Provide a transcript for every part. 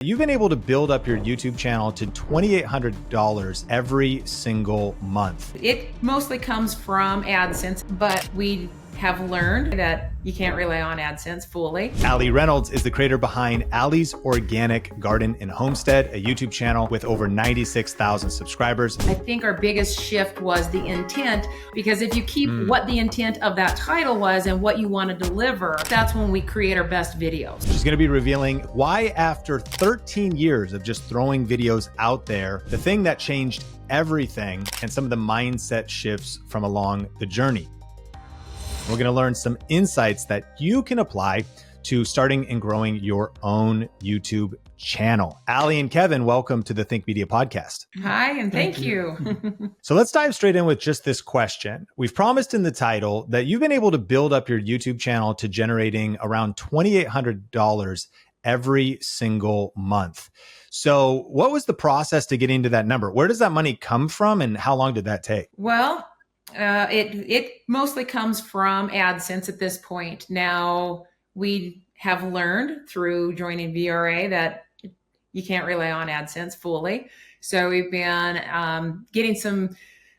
You've been able to build up your YouTube channel to $2,800 every single month. It mostly comes from AdSense, but we have learned that you can't rely on AdSense fully. Ali Reynolds is the creator behind Ali's Organic Garden and Homestead, a YouTube channel with over 96,000 subscribers. I think our biggest shift was the intent, because if you keep what the intent of that title was and what you want to deliver, that's when we create our best videos. She's going to be revealing why after 13 years of just throwing videos out there, the thing that changed everything and some of the mindset shifts from along the journey. We're going to learn some insights that you can apply to starting and growing your own YouTube channel. Ali and Kevin, welcome to the Think Media podcast. Hi, and thank you. So let's dive straight in with just this question. We've promised in the title that you've been able to build up your YouTube channel to generating around $2,800 every single month. So what was the process to getting to that number? Where does that money come from and how long did that take? Well, it mostly comes from AdSense at this point. Now, we have learned through joining VRA that you can't rely on AdSense fully. So we've been getting some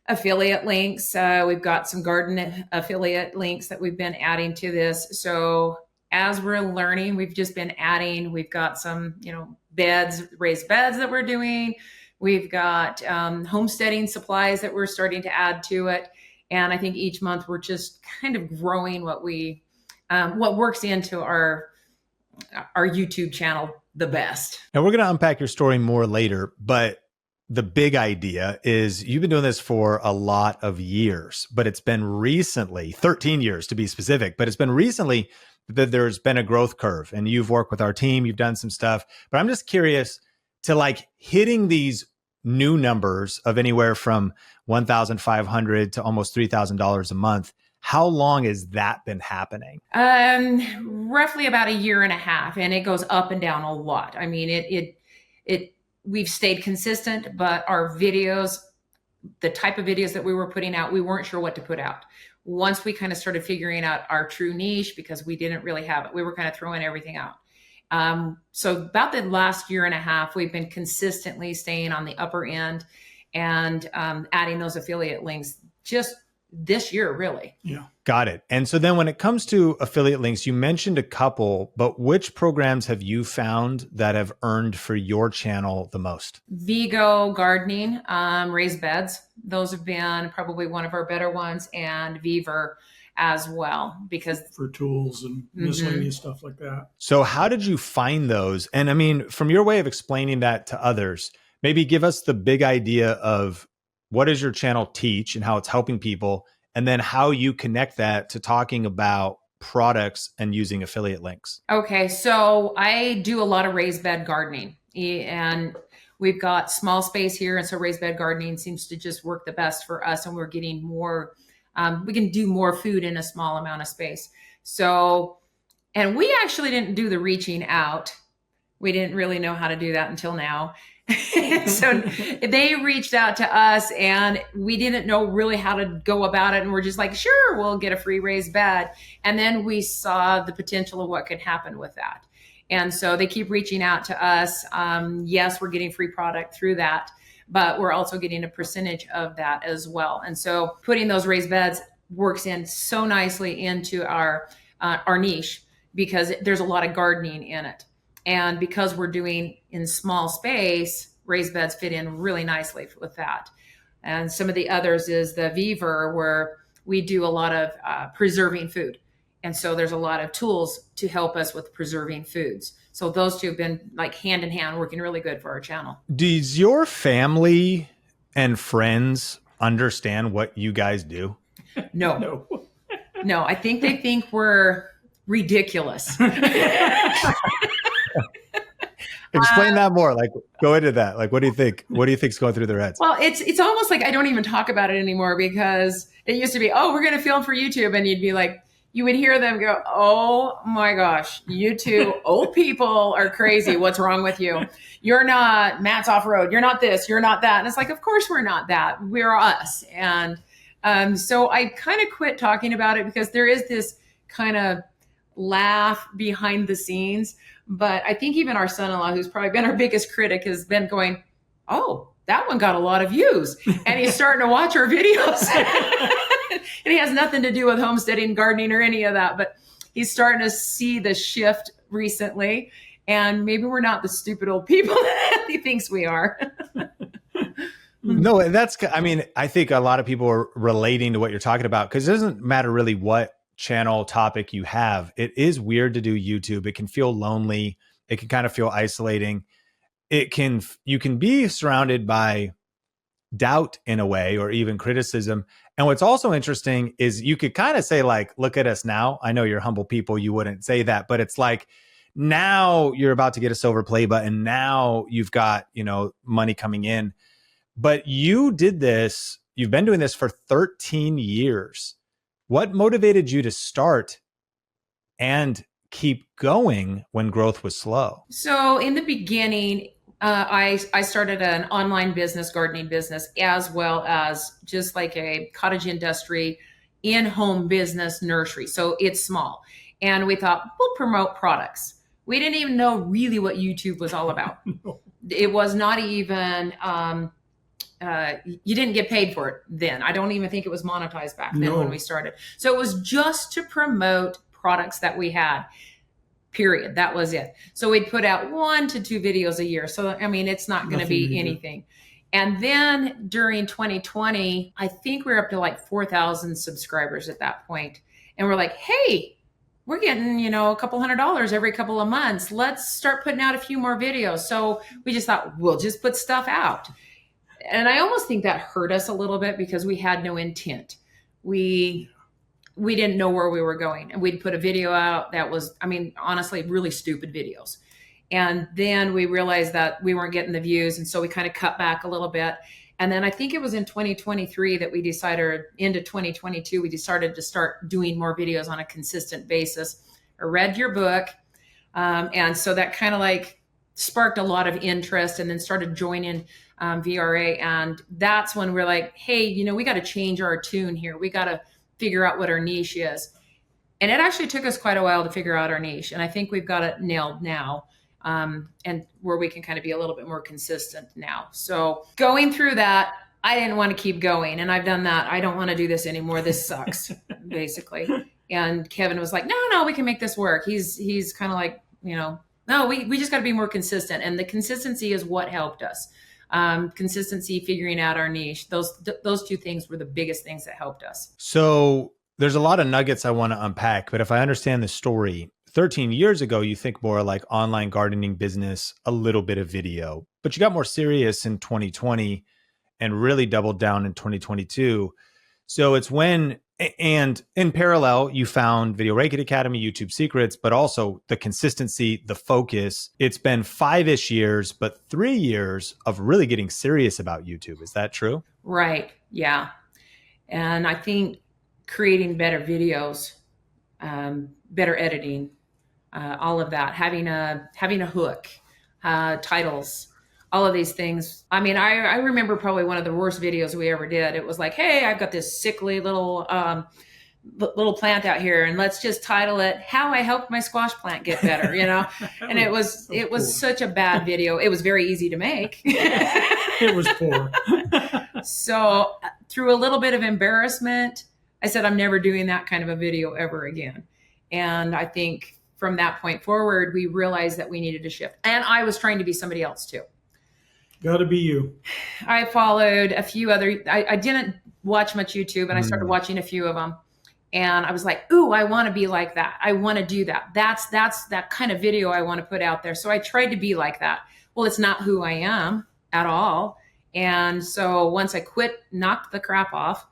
affiliate links. We've got some garden affiliate links that we've been adding to this. So as we're learning, we've just been adding. We've got some, beds, raised beds that we're doing. We've got homesteading supplies that we're starting to add to it. And I think each month we're just kind of growing what works into our YouTube channel the best. Now we're going to unpack your story more later, but the big idea is you've been doing this for a lot of years, but it's been recently, 13 years to be specific, but it's been recently that there's been a growth curve and you've worked with our team, you've done some stuff, but I'm just curious to hitting these new numbers of anywhere from $1,500 to almost $3,000 a month. How long has that been happening? Roughly about a year and a half, and it goes up and down a lot. I mean, we've stayed consistent, but our videos, the type of videos that we were putting out, we weren't sure what to put out. Once we kind of started figuring out our true niche, because we didn't really have it, we were kind of throwing everything out. So about the last year and a half, we've been consistently staying on the upper end and adding those affiliate links just this year, really. Yeah. Got it. And so then when it comes to affiliate links, you mentioned a couple, but which programs have you found that have earned for your channel the most? Vigo Gardening, raised beds. Those have been probably one of our better ones, and Viver as well, because for tools and miscellaneous stuff like that. So how did you find those? And I mean, from your way of explaining that to others, maybe give us the big idea of what does your channel teach and how it's helping people, and then how you connect that to talking about products and using affiliate links. Okay, so I do a lot of raised bed gardening, and we've got small space here, and so raised bed gardening seems to just work the best for us, and we're getting more. We can do more food in a small amount of space. So, and we actually didn't do the reaching out. We didn't really know how to do that until now. So they reached out to us and we didn't know really how to go about it. And we're just like, sure, we'll get a free raised bed. And then we saw the potential of what could happen with that. And so they keep reaching out to us. Yes, we're getting free product through that, but we're also getting a percentage of that as well. And so putting those raised beds works in so nicely into our niche, because there's a lot of gardening in it. And because we're doing in small space, raised beds fit in really nicely with that. And some of the others is the Viver, where we do a lot of preserving food. And so there's a lot of tools to help us with preserving foods. So those two have been hand in hand, working really good for our channel. Does your family and friends understand what you guys do? No. No, I think they think we're ridiculous. Explain that more. Go into that. What do you think? What do you think's going through their heads? Well, it's almost like I don't even talk about it anymore, because it used to be, oh, we're going to film for YouTube. And you'd be like, you would hear them go, oh my gosh, you two old people are crazy. What's wrong with you? You're not Matt's Off-Road. You're not this, you're not that. And it's like, of course we're not that. We're us. And so I kind of quit talking about it, because there is this kind of laugh behind the scenes. But I think even our son-in-law, who's probably been our biggest critic, has been going, oh, that one got a lot of views. And he's starting to watch our videos. And he has nothing to do with homesteading, gardening, or any of that. But he's starting to see the shift recently. And maybe we're not the stupid old people that he thinks we are. No, I think a lot of people are relating to what you're talking about, because it doesn't matter really what channel topic you have. It is weird to do YouTube. It can feel lonely. It can kind of feel isolating. You can be surrounded by doubt in a way, or even criticism. And what's also interesting is you could kind of say, like, look at us now. I know you're humble people. You wouldn't say that, but it's like, now you're about to get a silver play button. Now you've got, money coming in. But you did this, you've been doing this for 13 years. What motivated you to start and keep going when growth was slow? So in the beginning, I started an online business, gardening business, as well as just like a cottage industry, in-home business nursery. So it's small. And we thought, we'll promote products. We didn't even know really what YouTube was all about. It was not even, you didn't get paid for it then. I don't even think it was monetized back then when we started. So it was just to promote products that we had, period. That was it. So we'd put out 1 to 2 videos a year. So, it's not going to be anything. And then during 2020, I think we were up to like 4,000 subscribers at that point. And we're like, hey, we're getting, a couple $100 every couple of months. Let's start putting out a few more videos. So we just thought, we'll just put stuff out. And I almost think that hurt us a little bit because we had no intent. We didn't know where we were going. And we'd put a video out that was, honestly, really stupid videos. And then we realized that we weren't getting the views. And so we kind of cut back a little bit. And then I think it was in 2023 that we decided, into 2022, we decided to start doing more videos on a consistent basis. I read your book. And so that kind of like sparked a lot of interest, and then started joining VRA. And that's when we're like, hey, we got to change our tune here. We got to figure out what our niche is. And it actually took us quite a while to figure out our niche. And I think we've got it nailed now. And where we can kind of be a little bit more consistent now. So going through that, I didn't want to keep going. And I've done that. I don't want to do this anymore. This sucks, basically. And Kevin was like, no, we can make this work. He's kind of like, no, we just got to be more consistent. And the consistency is what helped us. Consistency, figuring out our niche. Those two things were the biggest things that helped us. So there's a lot of nuggets I want to unpack, but if I understand the story, 13 years ago, you think more like online gardening business, a little bit of video, but you got more serious in 2020 and really doubled down in 2022. So it's when, and in parallel, you found Video Rake It Academy, YouTube Secrets, but also the consistency, the focus. It's been 5-ish years, but 3 years of really getting serious about YouTube. Is that true? Right. Yeah. And I think creating better videos, better editing, all of that, having a hook, titles, all of these things. I remember probably one of the worst videos we ever did. It was like, hey, I've got this sickly little plant out here, and let's just title it "How I Helped My Squash Plant Get Better," And it was such a bad video. It was very easy to make. It was poor. So through a little bit of embarrassment, I said, I'm never doing that kind of a video ever again. And I think from that point forward, we realized that we needed to shift. And I was trying to be somebody else too. Got to be you. I followed a few other, I didn't watch much YouTube, and I started watching a few of them. And I was like, ooh, I want to be like that. I want to do that. That's that kind of video I want to put out there. So I tried to be like that. Well, it's not who I am at all. And so once I quit, knocked the crap off,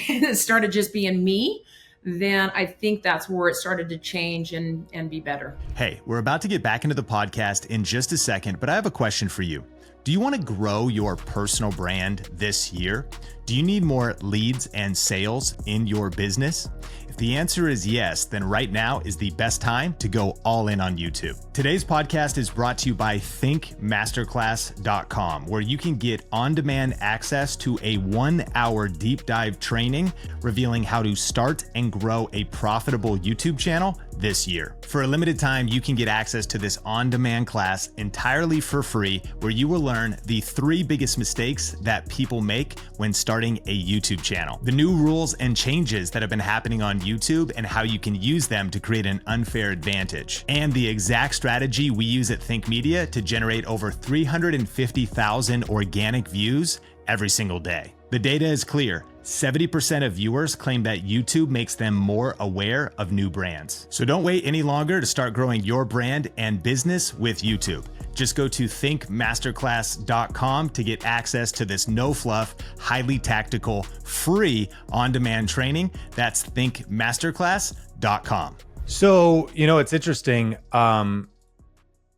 and started just being me, then I think that's where it started to change and be better. Hey, we're about to get back into the podcast in just a second, but I have a question for you. Do you want to grow your personal brand this year? Do you need more leads and sales in your business? If the answer is yes, then right now is the best time to go all in on YouTube. Today's podcast is brought to you by thinkmasterclass.com, where you can get on-demand access to a 1-hour deep dive training revealing how to start and grow a profitable YouTube channel this year. For a limited time, you can get access to this on-demand class entirely for free, where you will learn the 3 biggest mistakes that people make when starting a YouTube channel, the new rules and changes that have been happening on YouTube and how you can use them to create an unfair advantage, and the exact strategy we use at Think Media to generate over 350,000 organic views every single day. The data is clear. 70% of viewers claim that YouTube makes them more aware of new brands. So don't wait any longer to start growing your brand and business with YouTube. Just go to thinkmasterclass.com to get access to this no fluff, highly tactical, free on-demand training. That's thinkmasterclass.com. So, it's interesting.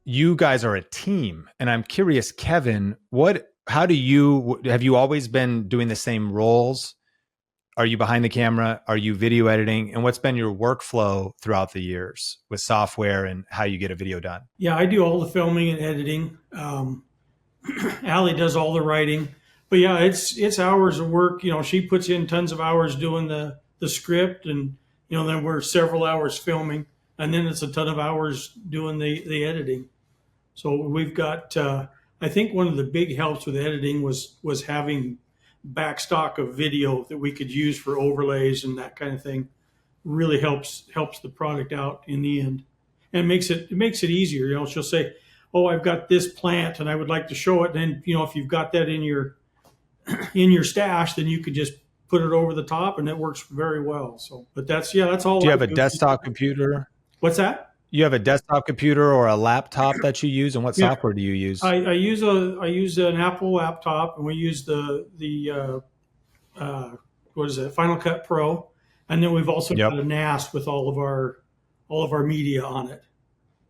You guys are a team, and I'm curious, Kevin, have you always been doing the same roles? Are you behind the camera? Are you video editing? And what's been your workflow throughout the years with software and how you get a video done? Yeah, I do all the filming and editing. Ali does all the writing. But yeah, it's hours of work. She puts in tons of hours doing the script, and then we're several hours filming, and then it's a ton of hours doing the editing. So we've got I think one of the big helps with editing was having backstock of video that we could use for overlays and that kind of thing. Really helps the product out in the end, and it makes it easier. She'll say, "Oh, I've got this plant and I would like to show it." And then if you've got that in your stash, then you could just put it over the top, and it works very well. So, but that's all. Do you have a desktop computer? What's that? You have a desktop computer or a laptop that you use, and what software do you use? I use an Apple laptop, and we use the what is it, Final Cut Pro, and then we've also got a NAS with all of our media on it.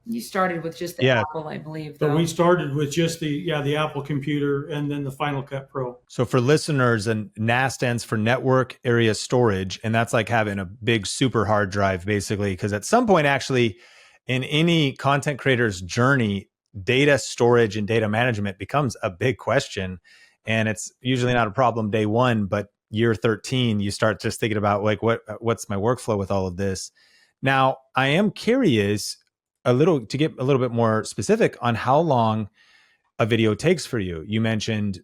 You started with just the Apple, I believe. But we started with just the Apple computer, and then the Final Cut Pro. So for listeners, and NAS stands for Network Area Storage, and that's like having a big super hard drive, basically, because at some point, actually, in any content creator's journey, data storage and data management becomes a big question. And it's usually not a problem day one, but year 13, you start just thinking about like, what's my workflow with all of this? Now, I am curious to get a little bit more specific on how long a video takes for you. You mentioned,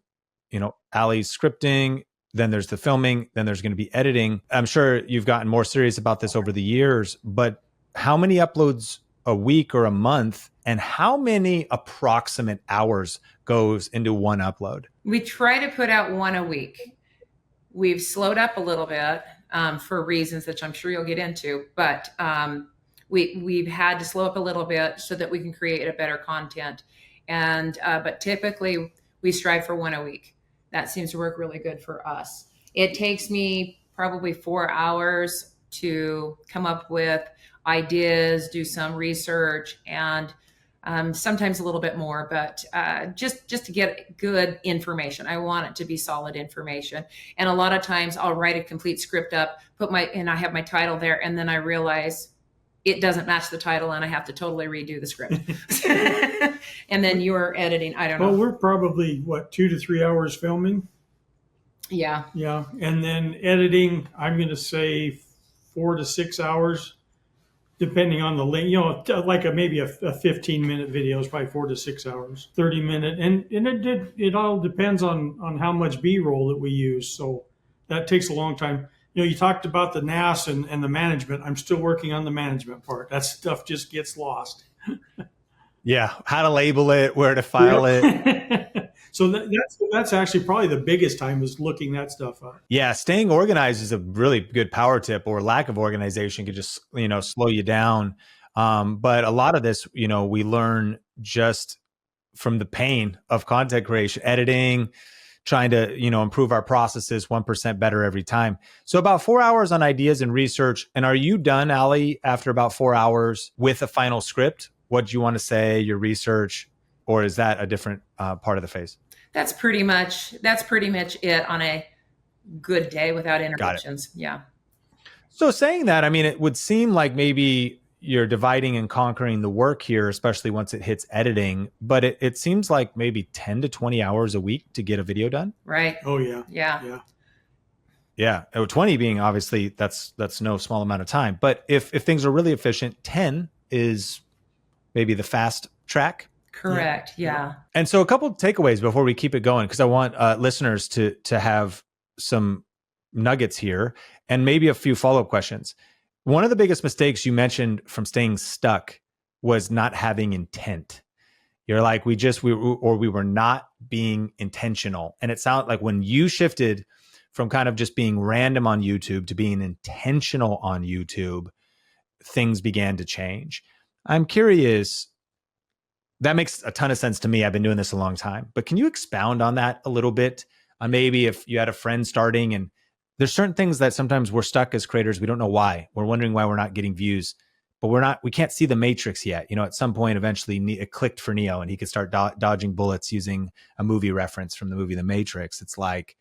Ali's scripting, then there's the filming, then there's going to be editing. I'm sure you've gotten more serious about this over the years, but how many uploads a week or a month, and how many approximate hours goes into one upload? We try to put out one a week. We've slowed up a little bit for reasons that I'm sure you'll get into, but we've had to slow up a little bit so that we can create a better content. And but typically we strive for one a week. That seems to work really good for us. It takes me probably 4 hours to come up with ideas, do some research, and sometimes a little bit more, but just to get good information. I want it to be solid information. And a lot of times I'll write a complete script up, and I have my title there, and then I realize it doesn't match the title, and I have to totally redo the script. And then you're editing, I don't know. Well, we're probably 2 to 3 hours filming. Yeah. Yeah. And then editing, I'm going to say 4 to 6 hours. Depending on the length, like maybe a 15-minute video is probably 4 to 6 hours, 30-minute. And it all depends on how much B-roll that we use. So that takes a long time. You talked about the NAS and the management. I'm still working on the management part. That stuff just gets lost. Yeah. How to label it, where to file it. So that's actually probably the biggest time is looking that stuff up. Yeah, staying organized is a really good power tip, or lack of organization could just, slow you down. But a lot of this, we learn just from the pain of content creation, editing, trying to, improve our processes 1% better every time. So about 4 hours on ideas and research. And are you done, Ali, after about 4 hours with a final script? What do you want to say, your research? Or is that a different part of the phase? That's pretty much it on a good day without interruptions. Yeah. So saying that, it would seem like maybe you're dividing and conquering the work here, especially once it hits editing. But it seems like maybe 10 to 20 hours a week to get a video done. Right. Oh, yeah. Yeah. Yeah. 20 being obviously that's no small amount of time. But if things are really efficient, 10 is maybe the fast track. Correct. Yeah. And so a couple of takeaways before we keep it going, because I want listeners to have some nuggets here and maybe a few follow-up questions. One of the biggest mistakes you mentioned from staying stuck was not having intent. You're like, we were not being intentional. And it sounded like when you shifted from kind of just being random on YouTube to being intentional on YouTube, things began to change. I'm curious, that makes a ton of sense to me. I've been doing this a long time, but can you expound on that a little bit? On maybe if you had a friend starting and there's certain things that sometimes we're stuck as creators. We don't know why. We're wondering why we're not getting views, but we can't see the matrix yet. You know, at some point, eventually it clicked for Neo and he could start dodging bullets using a movie reference from the movie The Matrix. It's like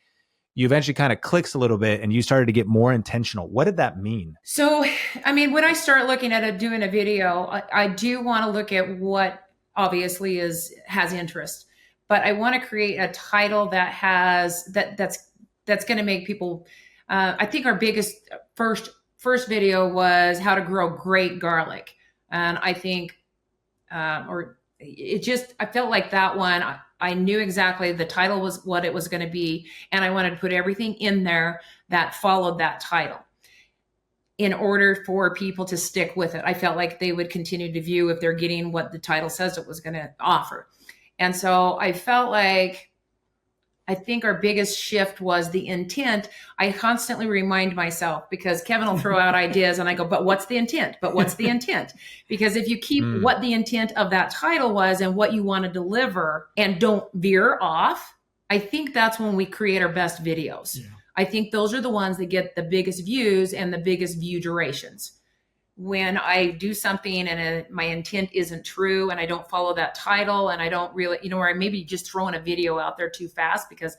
you eventually kind of clicks a little bit and you started to get more intentional. What did that mean? So, I mean, when I start looking at doing a video, I do want to look at what obviously has interest, but I want to create a title that has that's going to make people. I think our biggest first video was how to grow great garlic, and I think, I felt like that one. I knew exactly the title was what it was going to be, and I wanted to put everything in there that followed that title in order for people to stick with it. I felt like they would continue to view if they're getting what the title says it was going to offer. And so I felt like, I think our biggest shift was the intent. I constantly remind myself, because Kevin will throw out ideas and I go, but what's the intent? But what's the intent? Because if you keep what the intent of that title was and what you want to deliver and don't veer off, I think that's when we create our best videos. Yeah. I think those are the ones that get the biggest views and the biggest view durations. When I do something and my intent isn't true and I don't follow that title and I don't really, or I maybe just throwing a video out there too fast because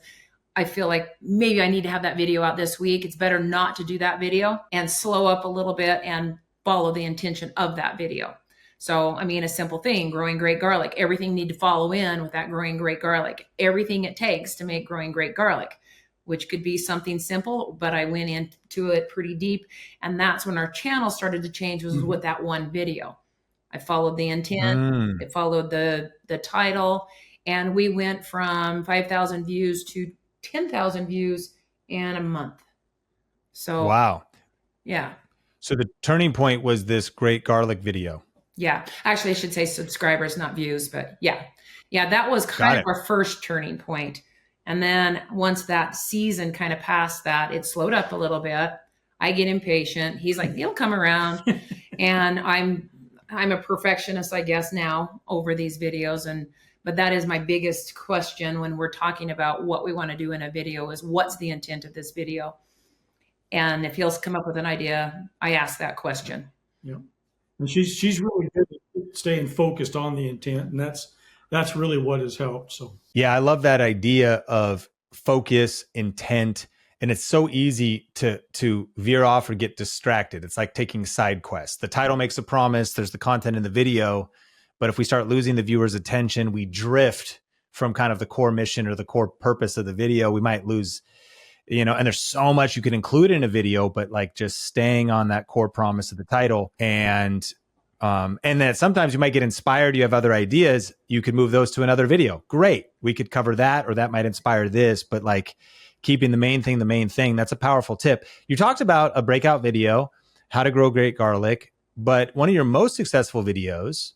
I feel like maybe I need to have that video out this week. It's better not to do that video and slow up a little bit and follow the intention of that video. So, I mean, a simple thing, growing great garlic, everything need to follow in with that growing great garlic, everything it takes to make growing great garlic, which could be something simple, but I went into it pretty deep. And that's when our channel started to change, was with that one video. I followed the intent, it followed the title, and we went from 5,000 views to 10,000 views in a month. So, wow. Yeah. So the turning point was this great garlic video. Yeah. Actually, I should say subscribers, not views, but yeah. Yeah. That was kind of our first turning point. And then once that season kind of passed that, it slowed up a little bit. I get impatient. He's like, it'll come around. And I'm a perfectionist, I guess, now over these videos. But that is my biggest question when we're talking about what we want to do in a video is what's the intent of this video? And if he'll come up with an idea, I ask that question. Yeah. And she's really good at staying focused on the intent. And that's really what has helped. So yeah, I love that idea of focus, intent, and it's so easy to veer off or get distracted. It's like taking side quests. The title makes a promise, there's the content in the video, but if we start losing the viewer's attention, we drift from kind of the core mission or the core purpose of the video. We might lose, and there's so much you can include in a video, but like just staying on that core promise of the title. And then sometimes you might get inspired. You have other ideas. You could move those to another video. Great. We could cover that, or that might inspire this, but like keeping the main thing, that's a powerful tip. You talked about a breakout video, how to grow great garlic, but one of your most successful videos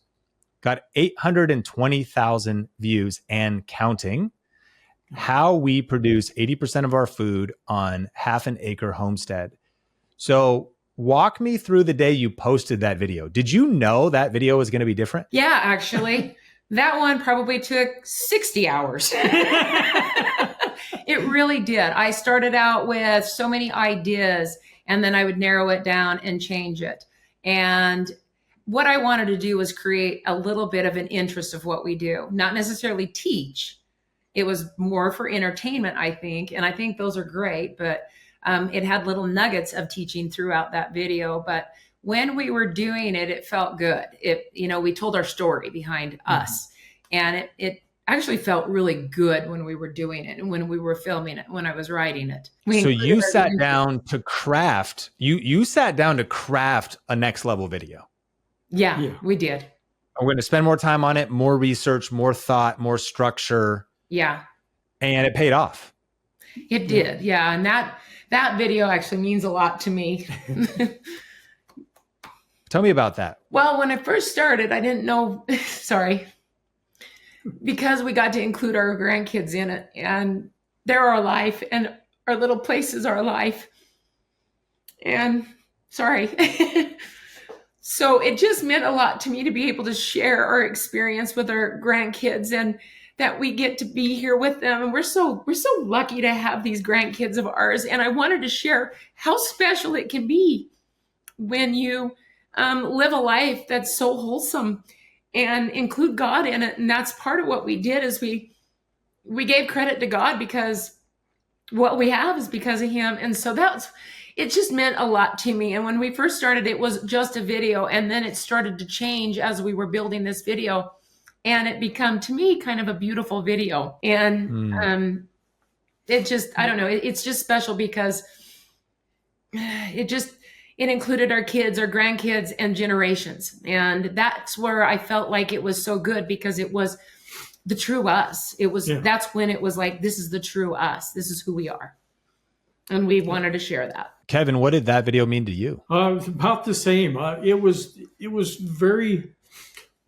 got 820,000 views and counting. How we produce 80% of our food on half an acre homestead. So walk me through the day you posted that video. Did you know that video was going to be different? Yeah, actually, that one probably took 60 hours. It really did. I started out with so many ideas, and then I would narrow it down and change it. And what I wanted to do was create a little bit of an interest of what we do, not necessarily teach. It was more for entertainment, I think. And I think those are great, but it had little nuggets of teaching throughout that video. But when we were doing it, it felt good. We told our story behind us, and actually felt really good when we were doing it and when we were filming it, when I was writing it. So you sat down to craft, you sat down to craft a next level video. Yeah, we did. I'm going to spend more time on it, more research, more thought, more structure. Yeah. And it paid off. It did. Yeah. And that video actually means a lot to me. Tell me about that. Well, when I first started, I didn't know, sorry, because we got to include our grandkids in it, and they're our life, and our little place is our life. And sorry. So it just meant a lot to me to be able to share our experience with our grandkids, and that we get to be here with them. And we're so lucky to have these grandkids of ours. And I wanted to share how special it can be when you live a life that's so wholesome and include God in it. And that's part of what we did, is we gave credit to God, because what we have is because of him. And so it just meant a lot to me. And when we first started, it was just a video, and then it started to change as we were building this video, and it became, to me, kind of a beautiful video. And it just, I don't know, it's just special because it included our kids, our grandkids, and generations. And that's where I felt like it was so good, because it was the true us. That's when it was like, this is the true us. This is who we are. And we wanted to share that. Kevin, what did that video mean to you? About the same. It was very,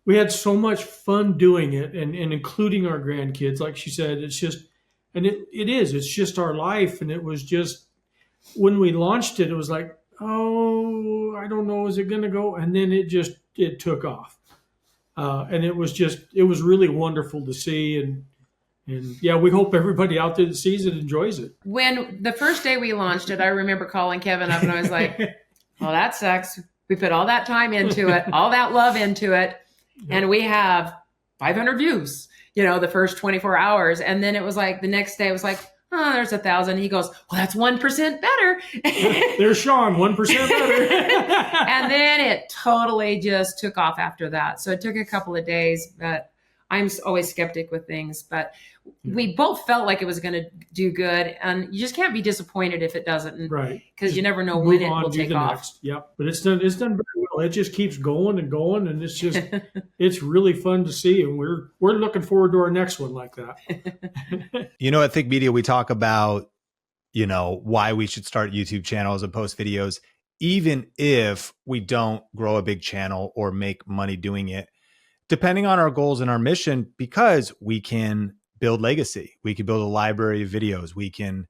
we had so much fun doing it, and including our grandkids. Like she said, it's just, and it's just our life. And it was just, when we launched it, it was like, oh, I don't know, is it going to go? And then it took off. And it was really wonderful to see. And yeah, we hope everybody out there that sees it enjoys it. When the first day we launched it, I remember calling Kevin up, and I was like, well, that sucks. We put all that time into it, all that love into it, and we have 500 views, the first 24 hours. And then it was like, the next day it was like, oh, there's 1,000. He goes, well, that's 1% better. There's Sean, 1% better. And then it totally just took off after that. So it took a couple of days, but I'm always skeptic with things. But we both felt like it was going to do good. And you just can't be disappointed if it doesn't. Right. Because you never know when it will take off. Next. Yep. But it's done very well. It just keeps going and going. And it's just, it's really fun to see. And we're looking forward to our next one like that. At Think Media, we talk about, why we should start YouTube channels and post videos, even if we don't grow a big channel or make money doing it, depending on our goals and our mission, because we can build legacy. We can build a library of videos. We can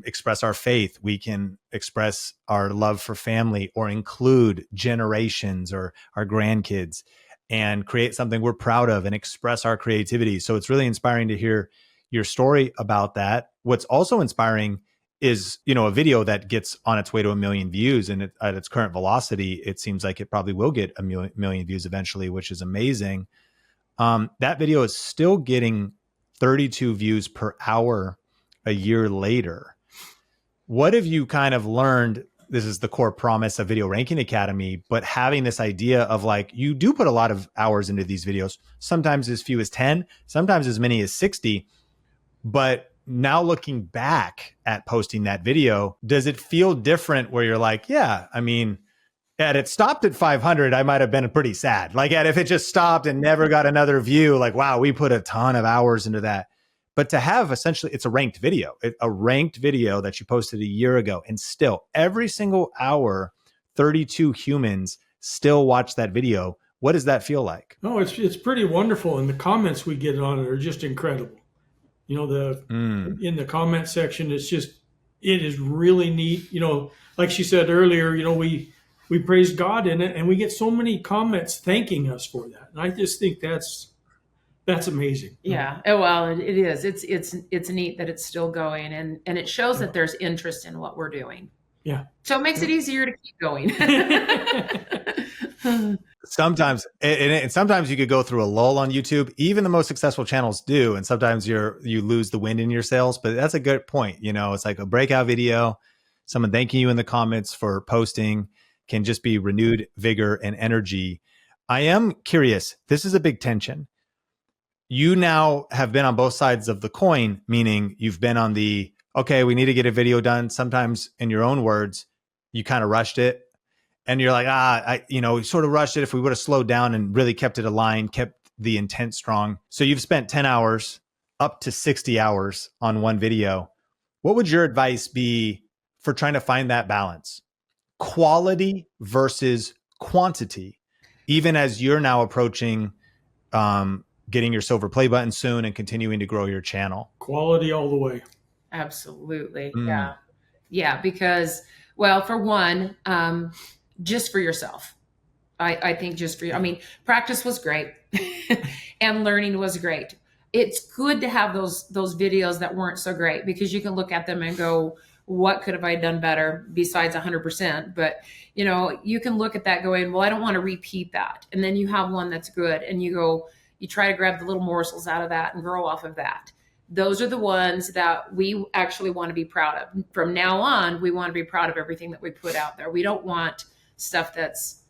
express our faith. We can express our love for family, or include generations or our grandkids, and create something we're proud of and express our creativity. So it's really inspiring to hear your story about that. What's also inspiring is, a video that gets on its way to 1 million views, and at its current velocity, it seems like it probably will get 1 million views eventually, which is amazing. That video is still getting 32 views per hour a year later. What have you kind of learned? This is the core promise of Video Ranking Academy, but having this idea of like, you do put a lot of hours into these videos, sometimes as few as 10, sometimes as many as 60. But now looking back at posting that video, does it feel different where you're like, yeah, I mean, had it stopped at 500, I might have been pretty sad. Like, if it just stopped and never got another view, like, wow, we put a ton of hours into that. But to have, essentially, it's a ranked video that you posted a year ago, and still every single hour, 32 humans still watch that video. What does that feel like? No, it's pretty wonderful. And the comments we get on it are just incredible. In the comment section, it is really neat. Like she said earlier, we praise God in it, and we get so many comments thanking us for that. And I just think that's amazing. Yeah. Well, it is. It's neat that it's still going, and it shows that there's interest in what we're doing. Yeah. So it makes it easier to keep going. Sometimes, and sometimes you could go through a lull on YouTube. Even the most successful channels do, and sometimes you lose the wind in your sails. But that's a good point. It's like a breakout video, someone thanking you in the comments for posting, can just be renewed vigor and energy. I am curious. This is a big tension. you now have been on both sides of the coin, meaning you've been on the, okay, we need to get a video done. Sometimes in your own words, you kind of rushed it and you're like, we sort of rushed it. If we would have slowed down and really kept it aligned, kept the intent strong. So you've spent 10 hours up to 60 hours on one video. What would your advice be for trying to find that balance? Quality versus quantity, even as you're now approaching getting your silver play button soon and continuing to grow your channel. Quality all the way. Absolutely. Yeah. Yeah. Because, well, for one, just for yourself, I think just for you. I mean, practice was great and learning was great. It's good to have those videos that weren't so great because you can look at them and go, what could have I done better besides 100%? But, you can look at that going, well, I don't want to repeat that. And then you have one that's good and you go, you try to grab the little morsels out of that and grow off of that. Those are the ones that we actually want to be proud of. From now on, we want to be proud of everything that we put out there. We don't want stuff that's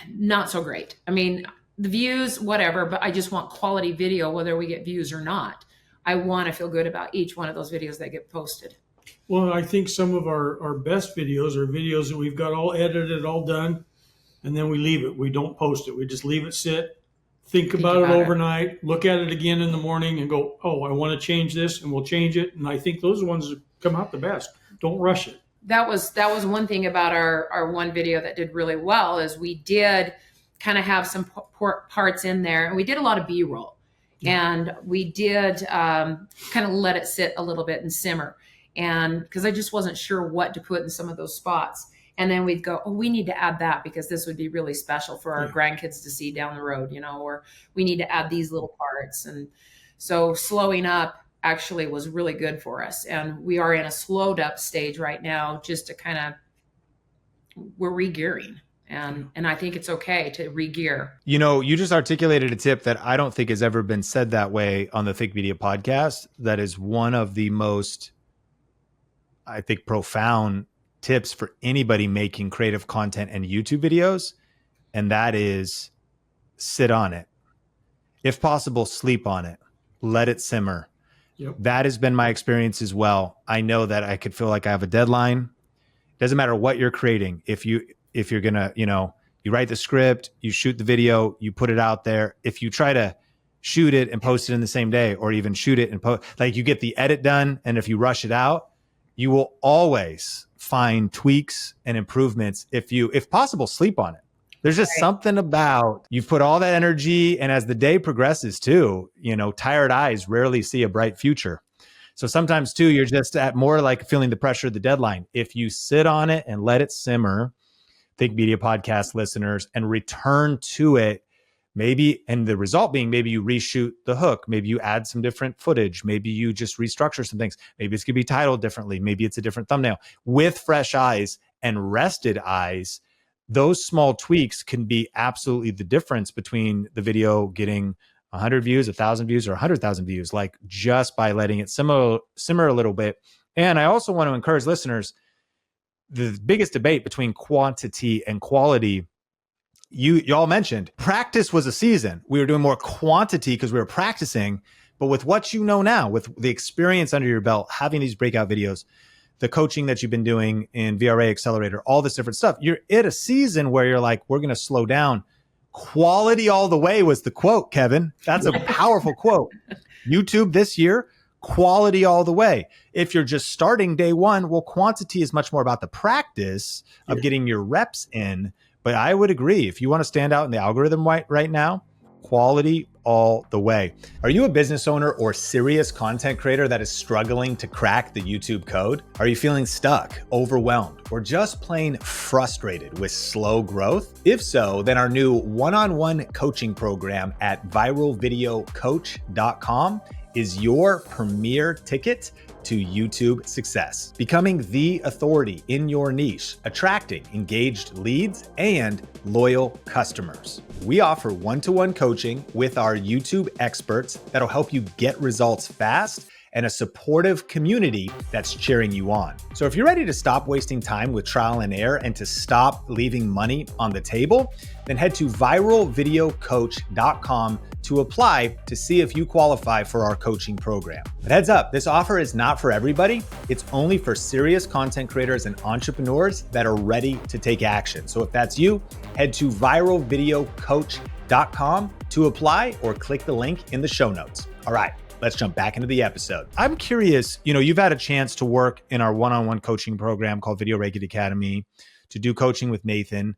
not so great. I mean, the views, whatever, but I just want quality video, whether we get views or not. I want to feel good about each one of those videos that get posted. Well, I think some of our best videos are videos that we've got all edited, all done, and then we leave it. We don't post it. We just leave it sit, think about it overnight, look at it again in the morning and go, oh, I want to change this, and we'll change it. And I think those ones come out the best. Don't rush it. That was one thing about our one video that did really well is we did kind of have some parts in there and we did a lot of B-roll and we did kind of let it sit a little bit and simmer. And because I just wasn't sure what to put in some of those spots. And then we'd go, oh, we need to add that because this would be really special for our grandkids to see down the road, or we need to add these little parts. And so slowing up actually was really good for us. And we are in a slowed up stage right now, just to kind of, we're regearing. And I think it's okay to regear. You just articulated a tip that I don't think has ever been said that way on the Think Media podcast. That is one of the most, I think, profound tips for anybody making creative content and YouTube videos. And that is sit on it. If possible, sleep on it. Let it simmer. Yep. That has been my experience as well. I know that I could feel like I have a deadline. Doesn't matter what you're creating. If you're going to, you write the script, you shoot the video, you put it out there. If you try to shoot it and post it in the same day, or even shoot it and post, like you get the edit done. And if you rush it out, you will always find tweaks and improvements. If possible, sleep on it. There's just something about you've put all that energy. And as the day progresses too, tired eyes rarely see a bright future. So sometimes too, you're just at more like feeling the pressure of the deadline. If you sit on it and let it simmer, Think Media podcast listeners, and return to it, maybe, and the result being maybe you reshoot the hook, maybe you add some different footage, maybe you just restructure some things, maybe it's going to be titled differently, maybe it's a different thumbnail. With fresh eyes and rested eyes, those small tweaks can be absolutely the difference between the video getting 100 views, 1,000 views, or 100,000 views, like just by letting it simmer a little bit. And I also want to encourage listeners, the biggest debate between quantity and quality, y'all mentioned practice was a season. We were doing more quantity because we were practicing, but with what you know now, with the experience under your belt, having these breakout videos, the coaching that you've been doing in VRA Accelerator, all this different stuff, you're at a season where you're like, we're going to slow down. Quality all the way was the quote, Kevin. That's a powerful quote. YouTube this year, quality all the way. If you're just starting day one, well, quantity is much more about the practice of getting your reps in. But I would agree, if you want to stand out in the algorithm right now, quality all the way. Are you a business owner or serious content creator that is struggling to crack the YouTube code? Are you feeling stuck, overwhelmed, or just plain frustrated with slow growth? If so, then our new one-on-one coaching program at viralvideocoach.com is your premier ticket to YouTube success. Becoming the authority in your niche, attracting engaged leads and loyal customers. We offer one-to-one coaching with our YouTube experts that'll help you get results fast and a supportive community that's cheering you on. So if you're ready to stop wasting time with trial and error and to stop leaving money on the table, then head to viralvideocoach.com to apply to see if you qualify for our coaching program. But heads up, this offer is not for everybody. It's only for serious content creators and entrepreneurs that are ready to take action. So if that's you, head to viralvideocoach.com to apply or click the link in the show notes. All right, let's jump back into the episode. I'm curious, you've had a chance to work in our one-on-one coaching program called Video Reiki Academy, to do coaching with Nathan.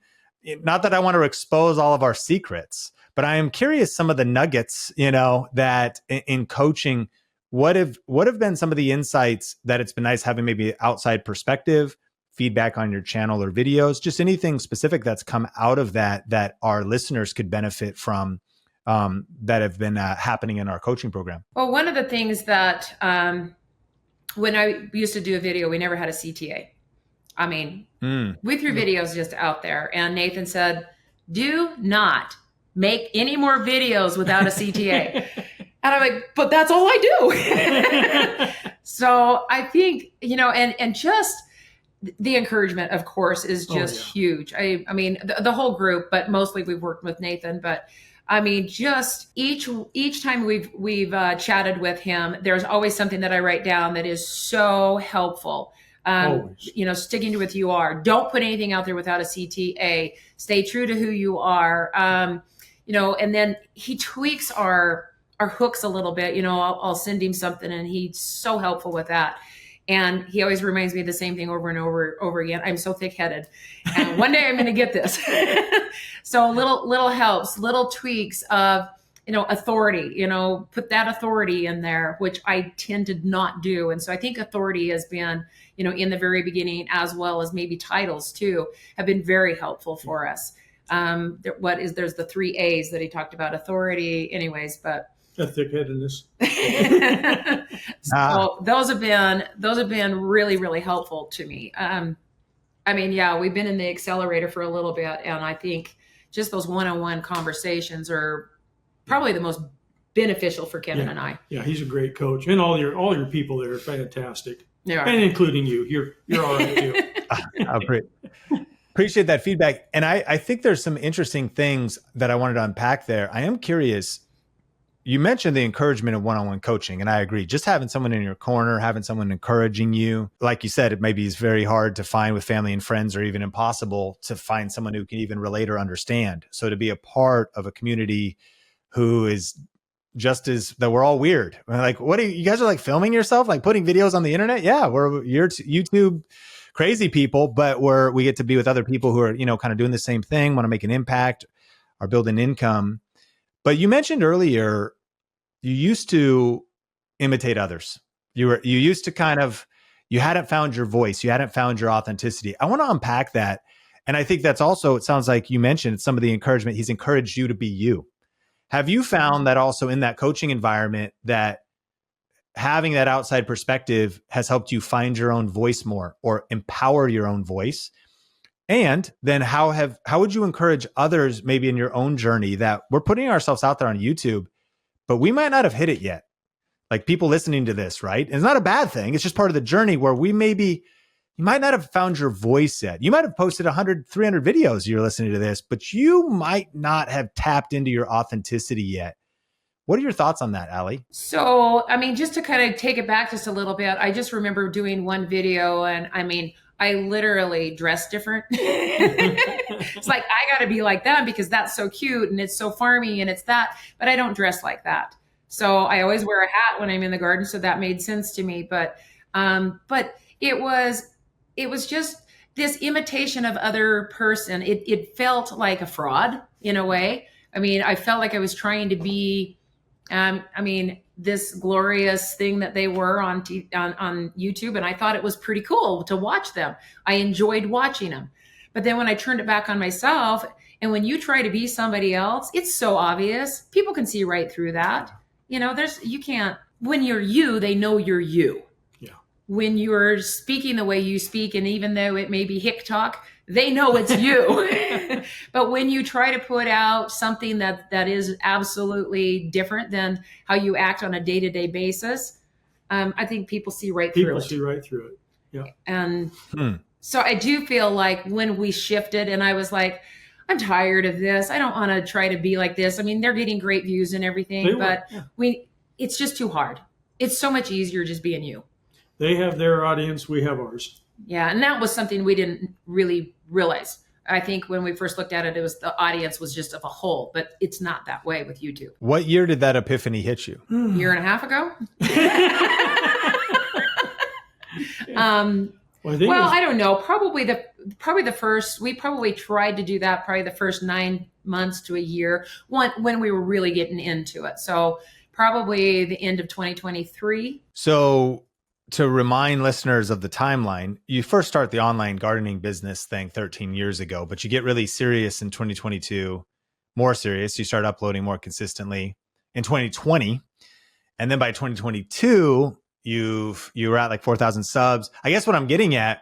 Not that I want to expose all of our secrets, but I am curious some of the nuggets, that in coaching, what have been some of the insights that it's been nice having maybe outside perspective, feedback on your channel or videos, just anything specific that's come out of that our listeners could benefit from, that have been happening in our coaching program? Well, one of the things that when I used to do a video, we never had a CTA. I mean, we threw videos just out there, and Nathan said, do not make any more videos without a CTA. And I'm like, but that's all I do. So I think, and just the encouragement, of course, is just huge. I mean, the whole group, but mostly we've worked with Nathan, but I mean, just each time we've chatted with him, there's always something that I write down that is so helpful. Sticking to what you are. Don't put anything out there without a CTA. Stay true to who you are. And then he tweaks our hooks a little bit. I'll send him something, and he's so helpful with that. And he always reminds me of the same thing over and over again. I'm so thick-headed, and one day I'm going to get this. So little helps, little tweaks of, authority, put that authority in there, which I tend to not do. And so I think authority has been, in the very beginning, as well as maybe titles too, have been very helpful for us. There's the 3 A's that he talked about, authority anyways, but a thick-headedness. So those have been really, really helpful to me. We've been in the accelerator for a little bit, and I think just those one-on-one conversations are probably the most beneficial for Kevin and I. Yeah, he's a great coach, and all your people there are fantastic. Yeah, and including you. You're all right too. I appreciate that feedback, and I think there's some interesting things that I wanted to unpack there. I am curious. You mentioned the encouragement of one-on-one coaching, and I agree. Just having someone in your corner, having someone encouraging you, like you said, it maybe is very hard to find with family and friends, or even impossible to find someone who can even relate or understand. So to be a part of a community who is just as that we're all weird. Like, what you guys are like filming yourself, like putting videos on the internet? Yeah, you're YouTube crazy people, but we get to be with other people who are, kind of doing the same thing, want to make an impact, are building income. But you mentioned earlier, you used to imitate others. You used to you hadn't found your voice. You hadn't found your authenticity. I want to unpack that. And I think that's also, it sounds like you mentioned some of the encouragement. He's encouraged you to be you. Have you found that also in that coaching environment that having that outside perspective has helped you find your own voice more, or empower your own voice? And then how would you encourage others maybe in your own journey that we're putting ourselves out there on YouTube, but we might not have hit it yet? Like people listening to this, right? And it's not a bad thing. It's just part of the journey where you might not have found your voice yet. You might have posted 100, 300 videos you're listening to this, but you might not have tapped into your authenticity yet. What are your thoughts on that, Ali? So, just to kind of take it back just a little bit, I just remember doing one video, and I literally dress different. It's like, I got to be like them because that's so cute and it's so farmy and it's that, but I don't dress like that. So I always wear a hat when I'm in the garden. So that made sense to me. But it was just this imitation of other person. It felt like a fraud in a way. I felt like I was trying to be, this glorious thing that they were on YouTube. And I thought it was pretty cool to watch them. I enjoyed watching them. But then when I turned it back on myself, and when you try to be somebody else, it's so obvious. People can see right through that. You can't, when you're you, they know you're you. Yeah. When you're speaking the way you speak, and even though it may be hick talk, they know it's you. But when you try to put out something that is absolutely different than how you act on a day-to-day basis, I think people see right through it. People see right through it. Yeah. And so I do feel like when we shifted, and I was like, I'm tired of this. I don't want to try to be like this. I mean, they're getting great views and everything, but it's just too hard. It's so much easier just being you. They have their audience, we have ours. Yeah, and that was something we didn't really realize. I think when we first looked at it, it was the audience was just of a whole, but it's not that way with YouTube. What year did that epiphany hit you? Year and a half ago. I don't know. Probably the first. We probably tried to do that probably the first 9 months to a year when we were really getting into it. So probably the end of 2023. So to remind listeners of the timeline, you first start the online gardening business thing 13 years ago, but you get really serious in 2022, more serious. You start uploading more consistently in 2020. And then by 2022, you were at like 4,000 subs. I guess what I'm getting at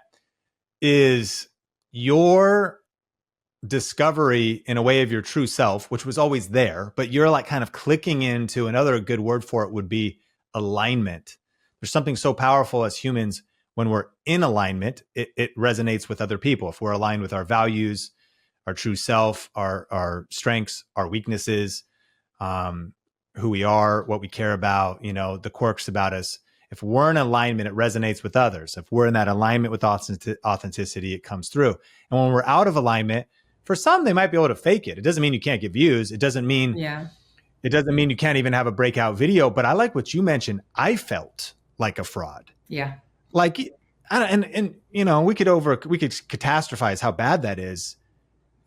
is your discovery in a way of your true self, which was always there, but you're like kind of clicking into another good word for it would be alignment. There's something so powerful as humans when we're in alignment, it resonates with other people. If we're aligned with our values, our true self, our strengths, our weaknesses, who we are, what we care about, the quirks about us. If we're in alignment, it resonates with others. If we're in that alignment with authenticity, it comes through. And when we're out of alignment, for some, they might be able to fake it. It doesn't mean you can't get views. It doesn't mean you can't even have a breakout video. But I like what you mentioned. I felt like a fraud. Yeah. Like, we could catastrophize how bad that is.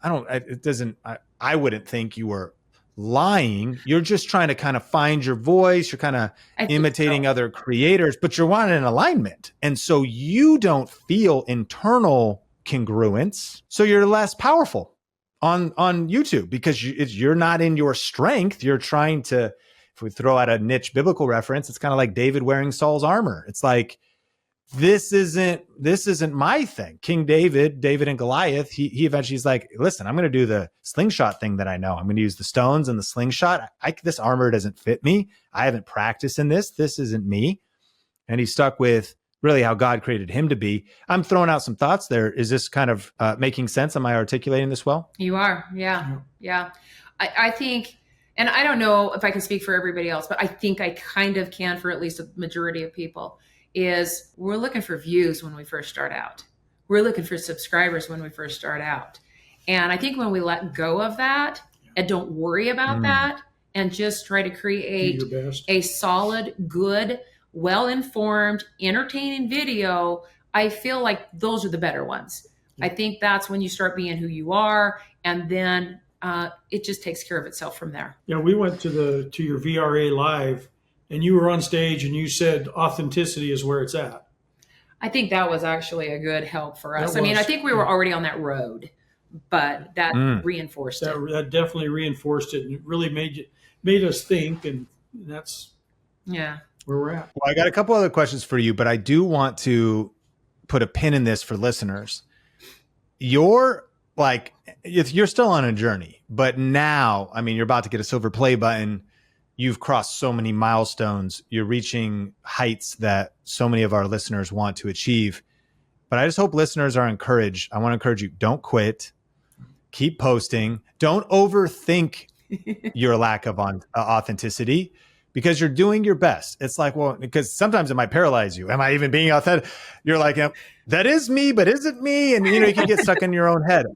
I wouldn't think you were lying. You're just trying to kind of find your voice. You're kind of imitating other creators, but you're wanting an alignment. And so you don't feel internal congruence. So you're less powerful on YouTube because you're not in your strength. You're trying to, if we throw out a niche biblical reference, it's kind of like David wearing Saul's armor. It's like, this isn't my thing. King David and Goliath, he eventually is like, listen, I'm going to do the slingshot thing that I know. I'm going to use the stones and the slingshot. This armor doesn't fit me. I haven't practiced in this. This isn't me. And he's stuck with really how God created him to be. I'm throwing out some thoughts there. Is this kind of making sense? Am I articulating this well? You are. Yeah. I think, and I don't know if I can speak for everybody else, but I think I kind of can for at least a majority of people, is we're looking for views when we first start out. We're looking for subscribers when we first start out. And I think when we let go of that and don't worry about that and just try to create a solid, good, well-informed, entertaining video, I feel like those are the better ones. I think that's when you start being who you are, and then it just takes care of itself from there. Yeah, we went to your VRA Live, and you were on stage and you said authenticity is where it's at. I think that was actually a good help for us. I mean, I think we were already on that road, but that reinforced it. That definitely reinforced it, and it really made us think, and that's where we're at. Well, I got a couple other questions for you, but I do want to put a pin in this for listeners. You're still on a journey, but now, I mean, you're about to get a silver play button. You've crossed so many milestones. You're reaching heights that so many of our listeners want to achieve. But I just hope listeners are encouraged. I want to encourage you. Don't keep posting. Don't overthink your lack of authenticity, because you're doing your best. It's like, well, because sometimes it might paralyze you. Am I even being authentic? You're like, that is me, but is it me? And you can get stuck in your own head.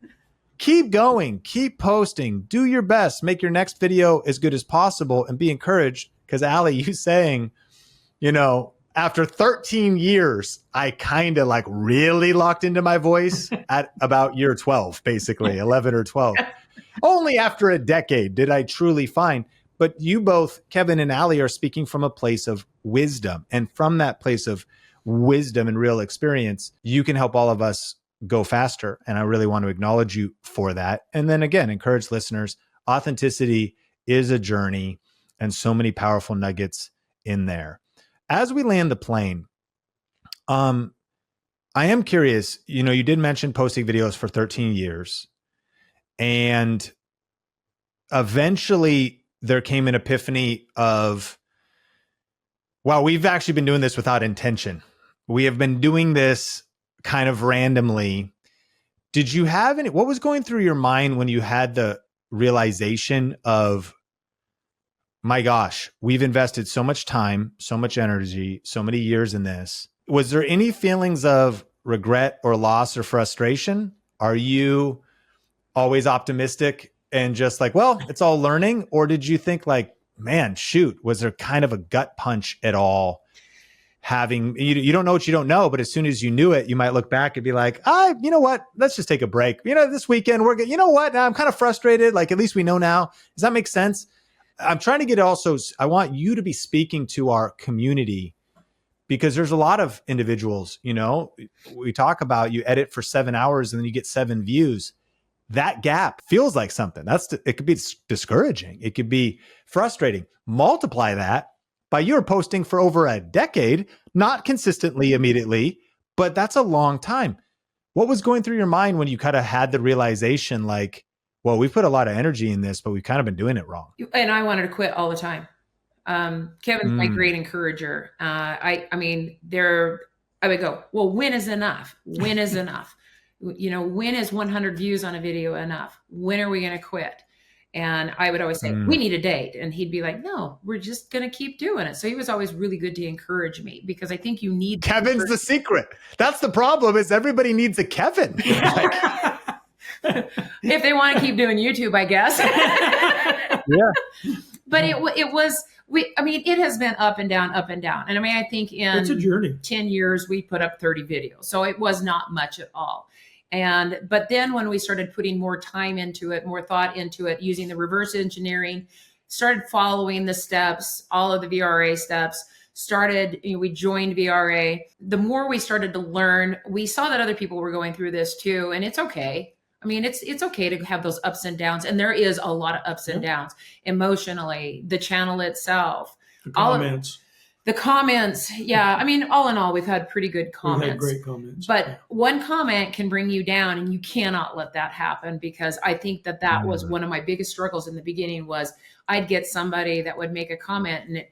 Keep going, keep posting, do your best, make your next video as good as possible, and be encouraged. Because Ali, you saying, after 13 years, I kind of like really locked into my voice at about year 12, basically 11 or 12. Only after a decade did I truly find. But you both, Kevin and Ali, are speaking from a place of wisdom. And from that place of wisdom and real experience, you can help all of us go faster. And I really want to acknowledge you for that. And then again, encourage listeners. Authenticity is a journey, and so many powerful nuggets in there. As we land the plane, I am curious, you did mention posting videos for 13 years, and eventually there came an epiphany of, wow, we've actually been doing this without intention. We have been doing this kind of randomly, did you have any, what was going through your mind when you had the realization of, my gosh, we've invested so much time, so much energy, so many years in this. Was there any feelings of regret or loss or frustration? Are you always optimistic and just like, well, it's all learning? Or did you think like, man, shoot, was there kind of a gut punch at all? Having, you don't know what you don't know, but as soon as you knew it, you might look back and be like, you know what? Let's just take a break. This weekend we're good. You know what? I'm kind of frustrated. Like, at least we know now. Does that make sense? I'm trying to get also, I want you to be speaking to our community, because there's a lot of individuals, we talk about, you edit for 7 hours and then you get 7 views. That gap feels like something. It could be discouraging. It could be frustrating. Multiply that by you're posting for over a decade, not consistently immediately, but that's a long time. What was going through your mind when you kind of had the realization like, well, we've put a lot of energy in this, but we've kind of been doing it wrong? And I wanted to quit all the time. Kevin's my great encourager. I would go, well, when is enough? When is enough? When is 100 views on a video enough? When are we going to quit? And I would always say, we need a date. And he'd be like, no, we're just going to keep doing it. So he was always really good to encourage me, because I think you need. Kevin's the secret. That's the problem, is everybody needs a Kevin. If they want to keep doing YouTube, I guess. Yeah. But it has been up and down, up and down. And I think it's a journey. 10 years, we put up 30 videos. So it was not much at all. But then when we started putting more time into it, more thought into it, using the reverse engineering, started following the steps, all of the VRA steps, we joined VRA. The more we started to learn, we saw that other people were going through this too. And it's okay. It's okay to have those ups and downs. And there is a lot of ups and downs emotionally, the channel itself. The comments. Yeah. All in all, we've had pretty good comments. We've had great comments. But one comment can bring you down, and you cannot let that happen, because I think that was one of my biggest struggles in the beginning. Was I'd get somebody that would make a comment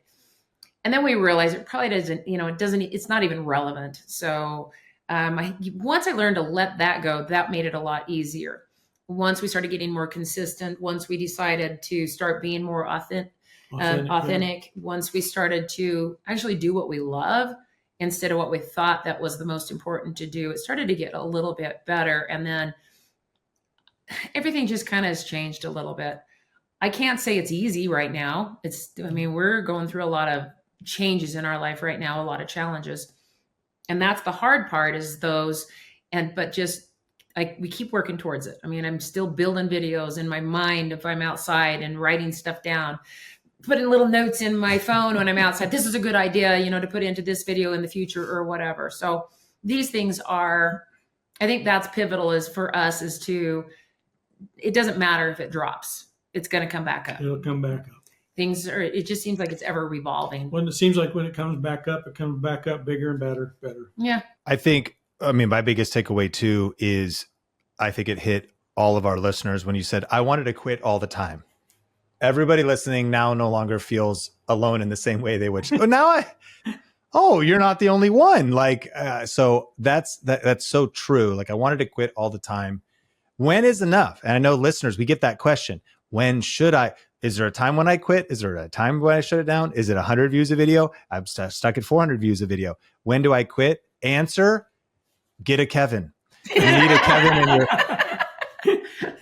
and then we realize it probably doesn't, it's not even relevant. So once I learned to let that go, that made it a lot easier. Once we started getting more consistent, once we decided to start being more authentic. Once we started to actually do what we love instead of what we thought that was the most important to do, it started to get a little bit better. And then everything just kind of has changed a little bit. I can't say it's easy right now. We're going through a lot of changes in our life right now, a lot of challenges. And that's the hard part, is those, we keep working towards it. I'm still building videos in my mind if I'm outside and writing stuff down, putting little notes in my phone when I'm outside. This is a good idea, to put into this video in the future or whatever. So these things I think that's pivotal is for us, it doesn't matter if it drops. It's going to come back up. It'll come back up. It just seems like it's ever revolving. It seems like when it comes back up bigger and better. Yeah. I think, my biggest takeaway too is I think it hit all of our listeners when you said, I wanted to quit all the time. Everybody listening now no longer feels alone in the same way they would. You're not the only one. So that's so true. Like, I wanted to quit all the time. When is enough? And I know listeners, we get that question. When should I? Is there a time when I quit? Is there a time when I shut it down? Is it 100 views a video? I'm stuck at 400 views a video. When do I quit? Answer, get a Kevin. You need a Kevin in your...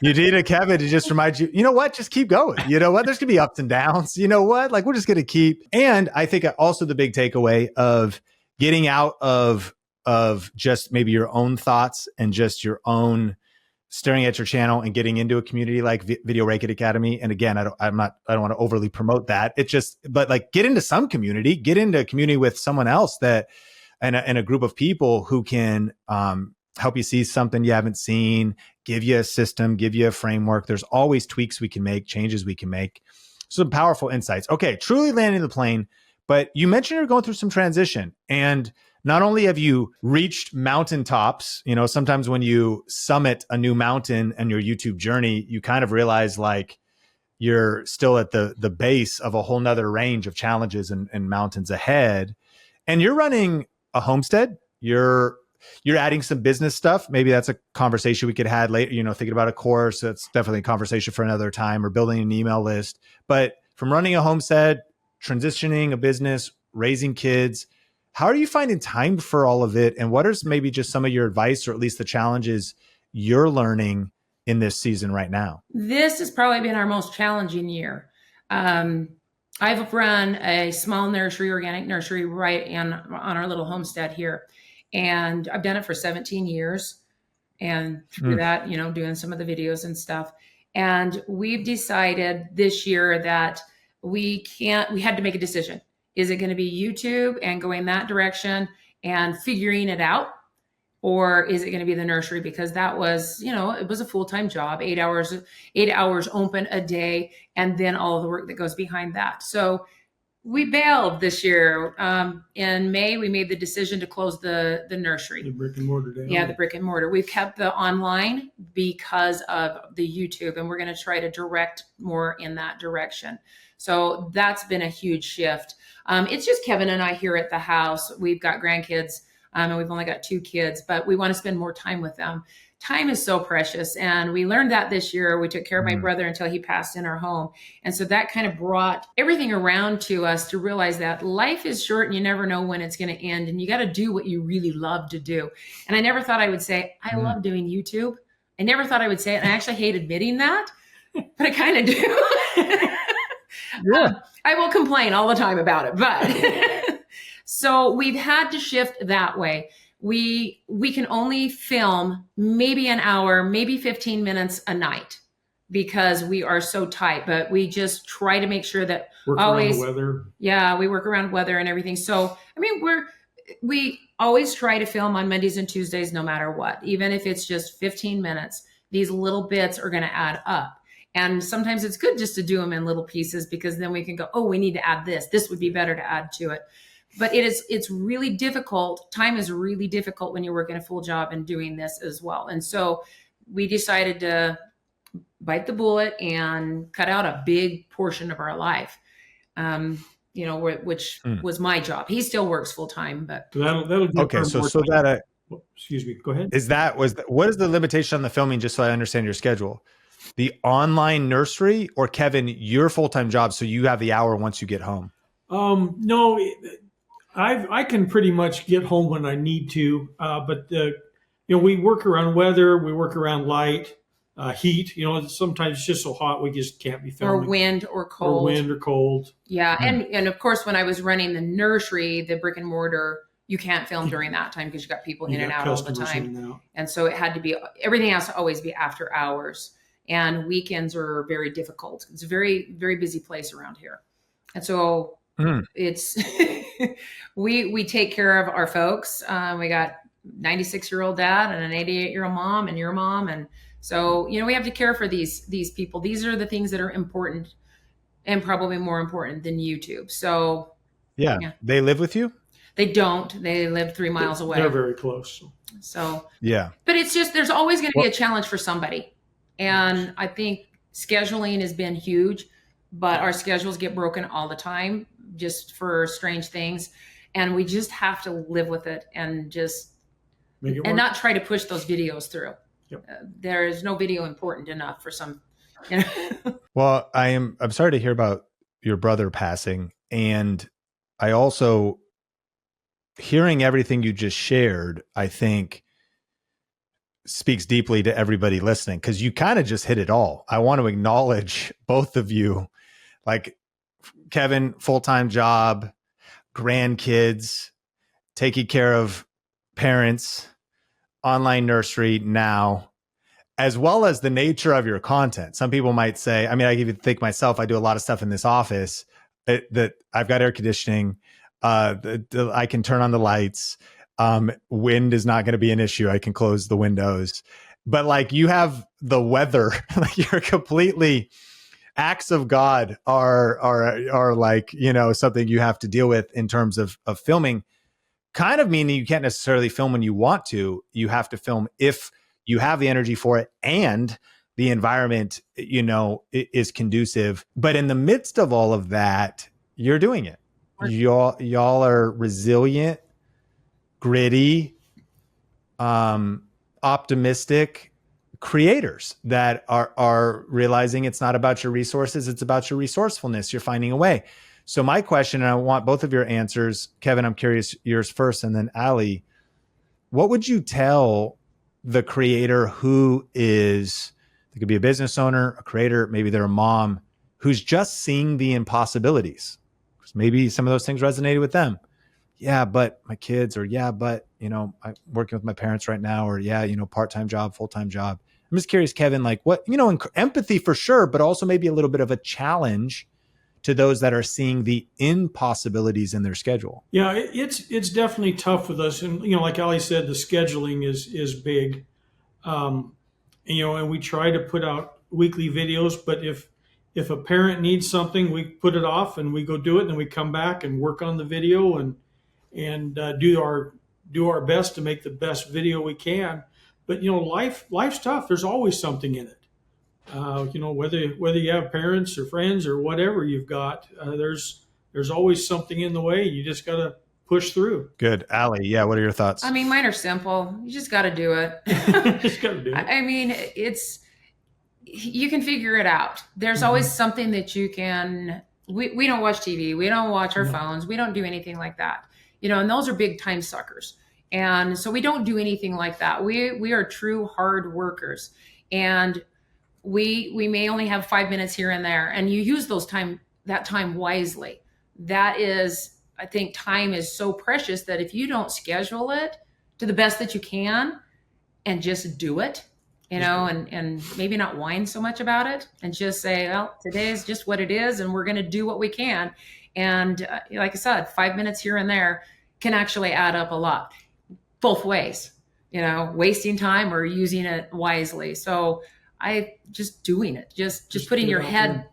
You need a Kevin to just remind you, you know what? Just keep going. You know what? There's going to be ups and downs. You know what? We're just going to keep. And I think also the big takeaway of getting out of just maybe your own thoughts and just your own staring at your channel and getting into a community like Video Rake-It Academy. And again, I don't want to overly promote that. But get into some community, get into a community with someone else and a group of people who can, help you see something you haven't seen, give you a system, give you a framework. There's always tweaks we can make, changes we can make. Some powerful insights. Okay, truly landing the plane. But you mentioned you're going through some transition. And not only have you reached mountaintops, sometimes when you summit a new mountain and your YouTube journey, you kind of realize you're still at the base of a whole nother range of challenges and mountains ahead. And you're running a homestead. you're adding some business stuff. Maybe that's a conversation we could have later, thinking about a course. That's definitely a conversation for another time, or building an email list. But from running a homestead, transitioning a business, raising kids, how are you finding time for all of it? And what is maybe just some of your advice, or at least the challenges you're learning in this season right now? This has probably been our most challenging year. I've run a small nursery, organic nursery, right on our little homestead here. And I've done it for 17 years. And through that, doing some of the videos and stuff. And we've decided this year that we had to make a decision. Is it going to be YouTube and going that direction and figuring it out? Or is it going to be the nursery? Because that was, it was a full-time job, 8 hours open a day, and then all of the work that goes behind that. So we bailed this year. In May, we made the decision to close the nursery. The brick and mortar down. Yeah, the brick and mortar. We've kept the online because of the YouTube, and we're going to try to direct more in that direction. So that's been a huge shift. It's just Kevin and I here at the house. We've got grandkids, and we've only got 2 kids, but we want to spend more time with them. Time is so precious. And we learned that this year. We took care of my brother until he passed in our home. And so that kind of brought everything around to us to realize that life is short and you never know when it's going to end. And you got to do what you really love to do. And I never thought I would say, I love doing YouTube. I never thought I would say it. And I actually hate admitting that, but I kind of do. Yeah. I will complain all the time about it, but so we've had to shift that way. We can only film maybe an hour, maybe 15 minutes a night because we are so tight, but we just try to make sure that Work always, around the weather. Yeah, we work around weather and everything. So, I mean, we always try to film on Mondays and Tuesdays, no matter what, even if it's just 15 minutes, these little bits are going to add up. And sometimes it's good just to do them in little pieces because then we can go, oh, we need to add this. This would be better to add to it. But it's really difficult. Time is really difficult when you're working a full job and doing this as well. And so we decided to bite the bullet and cut out a big portion of our life, which was my job. He still works full time, but That'll give Okay. her So more so time. that Excuse me. Go ahead. what is the limitation on the filming? Just so I understand your schedule, the online nursery, or Kevin, your full-time job. So you have the hour once you get home. No, I can pretty much get home when I need to, but we work around weather, we work around light, heat. Sometimes it's just so hot we just can't be filming. or wind or cold. Or wind or cold. Yeah. And of course, when I was running the nursery, the brick and mortar, you can't film during that time because you got people in and out all the time. And so it had to be, everything has to always be after hours. And weekends are very difficult. It's a very, very busy place around here. And so it's, we take care of our folks. We got 96-year-old dad and an 88-year-old mom and your mom. And so, we have to care for these people. These are the things that are important and probably more important than YouTube. So Yeah. They live with you? They don't. They live 3 miles away. They're very close. So, Yeah. but it's just, there's always going to be a challenge for somebody. And I think scheduling has been huge, but our schedules get broken all the time just for strange things. And we just have to live with it and just, and not try to push those videos through. Yep. There is no video important enough for some, Well, I'm sorry to hear about your brother passing. And I also, hearing everything you just shared, I think speaks deeply to everybody listening, because you kind of just hit it all. I want to acknowledge both of you, like Kevin, full-time job, grandkids, taking care of parents, online nursery now, as well as the nature of your content. Some people might say, I mean, I even think myself, I do a lot of stuff in this office that I've got air conditioning. I can turn on the lights. Wind is not going to be an issue. I can close the windows, but like you have the weather, like you're completely, acts of God are like, something you have to deal with in terms of filming, kind of meaning you can't necessarily film when you want to. You have to film if you have the energy for it and the environment, is conducive. But in the midst of all of that, you're doing it. Y'all are resilient, gritty, optimistic creators that are realizing it's not about your resources, it's about your resourcefulness. You're finding a way. So my question, and I want both of your answers, Kevin, I'm curious yours first, and then Ali, what would you tell the creator who is, they could be a business owner, a creator, maybe they're a mom, who's just seeing the impossibilities? Because maybe some of those things resonated with them. Yeah, but my kids, or yeah, but, I'm working with my parents right now, or yeah, part-time job, full-time job. I'm just curious, Kevin, like what, empathy for sure, but also maybe a little bit of a challenge to those that are seeing the impossibilities in their schedule. Yeah, it's definitely tough with us. And, like Ali said, the scheduling is big. And we try to put out weekly videos, but if a parent needs something, we put it off and we go do it, and then we come back and work on the video and do our best to make the best video we can. But life's tough. There's always something in it. Whether you have parents or friends or whatever you've got, there's always something in the way. You just got to push through. Good. Ali, yeah, what are your thoughts? I mean, mine are simple. You just got to do it. Just got to do it. I mean, you can figure it out. There's always something that you can. We don't watch TV. We don't watch our phones. We don't do anything like that. And those are big time suckers. And so we don't do anything like that. We are true hard workers, and we may only have 5 minutes here and there, and you use that time wisely. That is, I think time is so precious that if you don't schedule it to the best that you can and just do it, and maybe not whine so much about it and just say, well, today is just what it is, and we're going to do what we can. And like I said, 5 minutes here and there can actually add up a lot, both ways, wasting time or using it wisely. So I just doing it, just putting your head,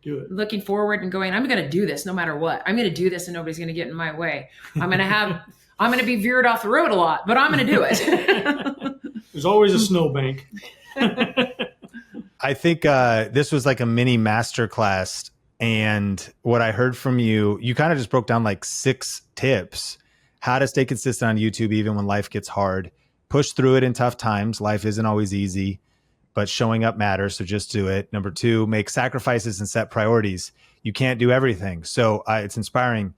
looking forward and going, I'm going to do this no matter what. I'm going to do this and nobody's going to get in my way. I'm going to be veered off the road a lot, but I'm going to do it. There's always a snowbank. I think this was like a mini masterclass. And what I heard from you, you kind of just broke down like 6 tips, how to stay consistent on YouTube, even when life gets hard, push through it in tough times. Life isn't always easy, but showing up matters. So just do it. Number 2, make sacrifices and set priorities. You can't do everything. So it's inspiring.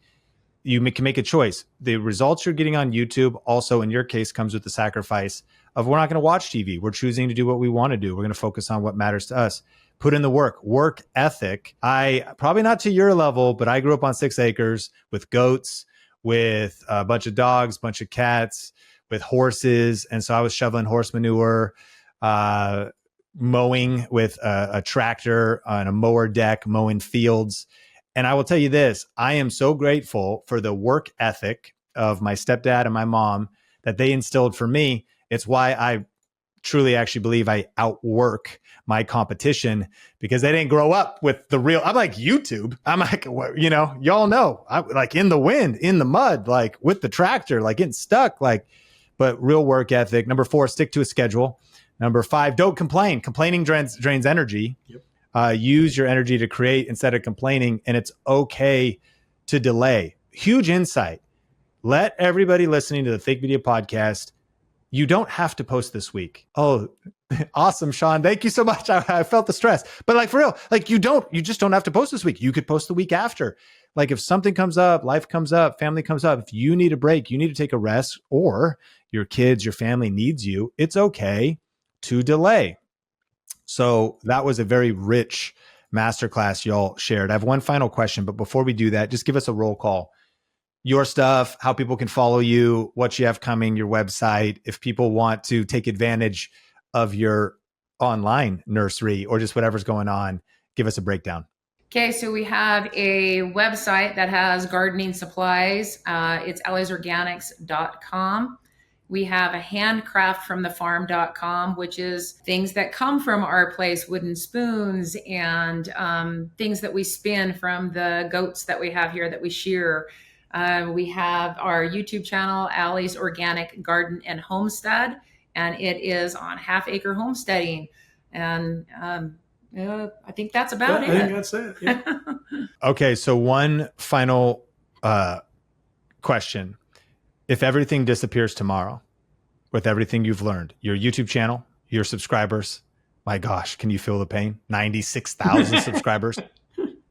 You can make a choice. The results you're getting on YouTube also, in your case, comes with the sacrifice of, we're not going to watch TV. We're choosing to do what we want to do. We're going to focus on what matters to us. Put in the work ethic. I probably not to your level, but I grew up on 6 acres with goats, with a bunch of dogs, bunch of cats, with horses. And so I was shoveling horse manure, mowing with a tractor on a mower deck, mowing fields. And I will tell you this, I am so grateful for the work ethic of my stepdad and my mom that they instilled for me. It's why I truly actually believe I outwork my competition, because they didn't grow up with the real. I'm like YouTube. I'm like, y'all know, I'm like in the wind, in the mud, like with the tractor, like getting stuck, but real work ethic. Number 4, stick to a schedule. Number 5, don't complain. Complaining drains energy. Yep. Use your energy to create instead of complaining, and it's okay to delay. Huge insight. Let everybody listening to the Think Media podcast, you don't have to post this week. Oh, awesome, Sean. Thank you so much. I felt the stress. But like for real, like you just don't have to post this week. You could post the week after. Like if something comes up, life comes up, family comes up, if you need a break, you need to take a rest, or your kids, your family needs you, it's okay to delay. So that was a very rich masterclass y'all shared. I have one final question, but before we do that, just give us a roll call. Your stuff, how people can follow you, what you have coming, your website, if people want to take advantage of your online nursery or just whatever's going on, give us a breakdown. Okay, so we have a website that has gardening supplies. It's alisorganics.com. We have a handcraftfromthefarm.com, which is things that come from our place, wooden spoons and things that we spin from the goats that we have here that we shear. We have our YouTube channel, Ali's Organic Garden and Homestead, and it is on Half Acre Homesteading. And I think that's about it. I think that's it. Yeah. Okay, so one final question. If everything disappears tomorrow, with everything you've learned, your YouTube channel, your subscribers, my gosh, can you feel the pain? 96,000 subscribers.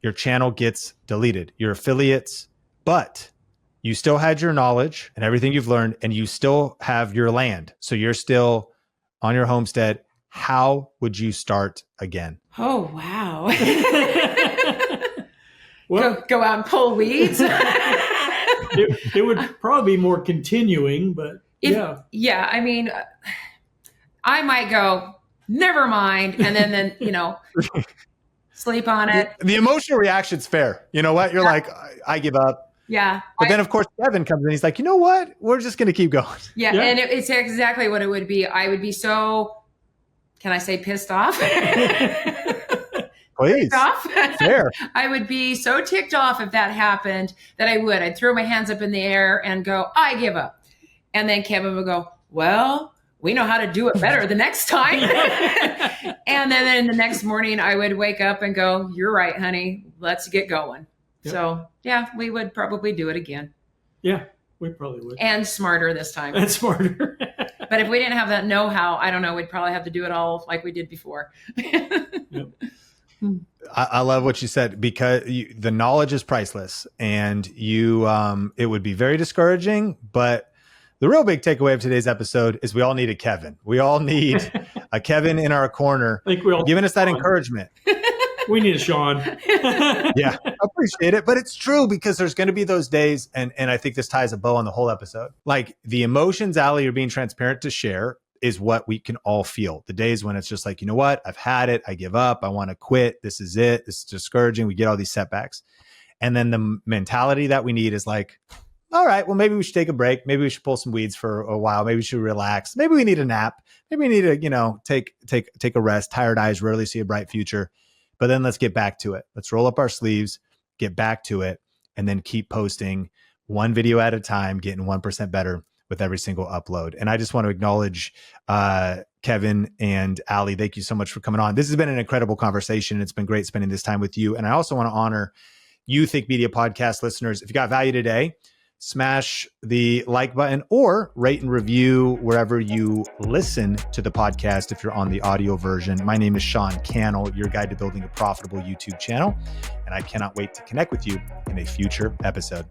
Your channel gets deleted, your affiliates, but you still had your knowledge and everything you've learned, and you still have your land. So you're still on your homestead. How would you start again? Oh, wow. Well, go out and pull weeds. it would probably be more continuing, but Yeah. I mean, I might go, never mind. And then, sleep on it. The emotional reaction's fair. You know what? You're like, I give up. Yeah. But then, of course, Kevin comes in. He's like, you know what? We're just going to keep going. Yeah. And it's exactly what it would be. I would be so, can I say pissed off? Please. Fair. I would be so ticked off if that happened that I'd throw my hands up in the air and go, I give up. And then Kevin would go, well, we know how to do it better the next time. And then the next morning I would wake up and go, you're right, honey, let's get going. Yep. So yeah, we would probably do it again. Yeah, we probably would. And smarter this time. And smarter. But if we didn't have that know-how, I don't know, we'd probably have to do it all like we did before. Yep. I love what you said, because the knowledge is priceless, and it would be very discouraging, but the real big takeaway of today's episode is we all need a Kevin. We all need a Kevin in our corner, I think we all giving us that encouragement. We need a Sean. Yeah, I appreciate it. But it's true, because there's going to be those days, and I think this ties a bow on the whole episode. Like, the emotions, Ali, you're being transparent to share, is what we can all feel. The days when it's just like, you know what? I've had it. I give up. I want to quit. This is it. This is discouraging. We get all these setbacks. And then the mentality that we need is like, all right, well, maybe we should take a break. Maybe we should pull some weeds for a while. Maybe we should relax. Maybe we need a nap. Maybe we need to, take a rest. Tired eyes rarely see a bright future. But then let's get back to it. Let's roll up our sleeves, get back to it, and then keep posting one video at a time, getting 1% better with every single upload. And I just want to acknowledge Kevin and Ali. Thank you so much for coming on. This has been an incredible conversation. It's been great spending this time with you. And I also want to honor you, Think Media podcast listeners. If you got value today, smash the like button or rate and review wherever you listen to the podcast if you're on the audio version. My name is Sean Cannell, your guide to building a profitable YouTube channel, and I cannot wait to connect with you in a future episode.